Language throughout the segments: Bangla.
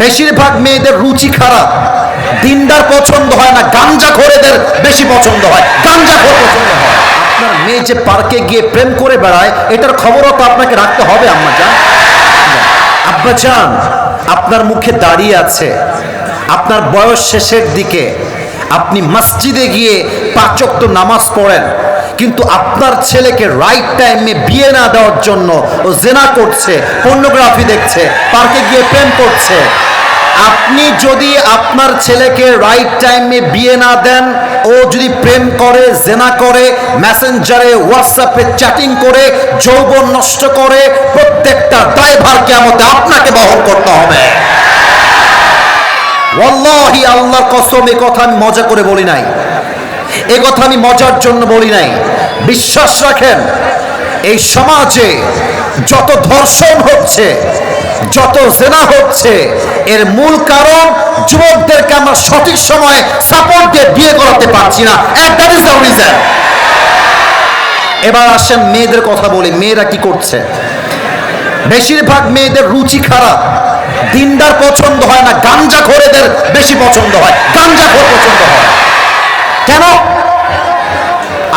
বেশিরভাগ মেয়েদের রুচি খারাপ, দিনদার পছন্দ হয় না, গাঞ্জাখোরেদের বেশি পছন্দ হয়, গাঞ্জাখোর পছন্দ হয়। আপনার মেয়ে যে পার্কে গিয়ে প্রেম করে বেড়ায়, এটার খবরও তো আপনাকে রাখতে হবে আম্মা জান। আব্বা জান, আপনার মুখে দাঁড়িয়ে আছে, আপনার বয়স শেষের দিকে, আপনি মসজিদে গিয়ে 5 ওয়াক্ত নামাজ পড়েন, কিন্তু আপনার ছেলেকে রাইট টাইমে বিয়ে না দেওয়ার জন্য ও জেনা করছে, পর্নোগ্রাফি দেখছে, পার্কে গিয়ে প্রেম করছে। আপনি যদি আপনার ছেলেকে রাইট টাইমে বিয়ে না দেন, ও যদি প্রেম করে, জেনা করে, মেসেঞ্জারে হোয়াটসঅ্যাপে চ্যাটিং করে, যৌবন নষ্ট করে, প্রত্যেকটা দায়ভার কিয়ামতে আপনাকে বহন করতে হবে। ওয়াল্লাহি, আল্লাহর কসম, এ কথা আমি মজা করে বলি নাই, এ কথা আমি মজার জন্য বলি নাই। বিশ্বাস রাখেন, এই সমাজে যত ধর্ষণ হচ্ছে, যত জেনা হচ্ছে, এর মূল কারণ যুবকদেরকে আমরা সঠিক সময়ে সাপোর্ট দিয়ে বিয়ে করাতে পারছি না। That is the reason. এবার আসেন মেয়েদের কথা বলি। মেয়েরা কি করছে? বেশিরভাগ মেয়েদের রুচি খারাপ, দিনদার পছন্দ হয় না, গাঞ্জাখোরেদের বেশি পছন্দ হয়, গাঞ্জাখোর পছন্দ হয়। কেন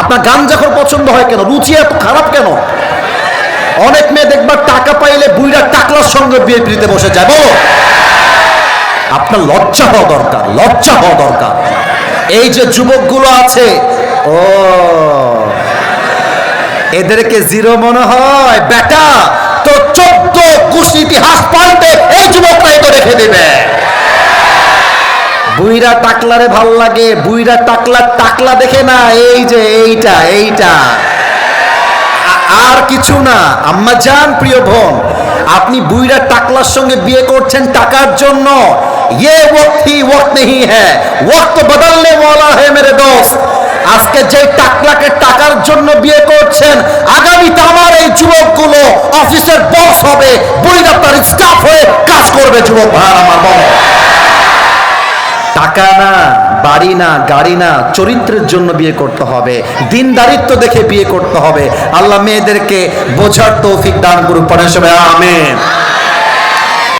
আপনার গাঞ্জাখোর পছন্দ হয়? কেন রুচি এত খারাপ কেন? অনেক মেয়ে দেখবার টাকা পাইলে বুইড়া টাকলার সঙ্গে বিয়ে পিড়িতে বসে যায়। বলো, আপনার লজ্জা হওয়া দরকার, লজ্জা হওয়া দরকার। এই যে যুবকগুলো আছে, ও এদেরকে জিরো মনে হয়? বেটা, তো 14 কুশ ইতিহাস পাল্টে এই যুবকরাই তো রেখে দেবে। বুইরা টাকলারে ভাল লাগে, বুইরা টাকলা দেখে না, এই যে এইটা আর কিছু না। আম্মা জান, প্রিয় বোন, আপনি বুইরা টাকলার সঙ্গে বিয়ে করছেন টাকার জন্য। ये वक्त नहीं है, वक्त बदलने वाला है मेरे दोस्त। আজকে যে টাকলাকে টাকার জন্য বিয়ে করছেন, আগামীতে আমার এই যুবকগুলো অফিসের বস হবে, বুইরা তার স্টাফ হয়ে কাজ করবে। যুবক ভাই আমার, বলো, টাকা না, বাড়ি না, গাড়ি না, চরিত্রের জন্য বিয়ে করতে হবে, দিনদারিত্ব দেখে বিয়ে করতে হবে। আল্লাহ মেয়েদেরকে বোঝার তৌফিক দান করুক। পড়ে সবাই আমিন।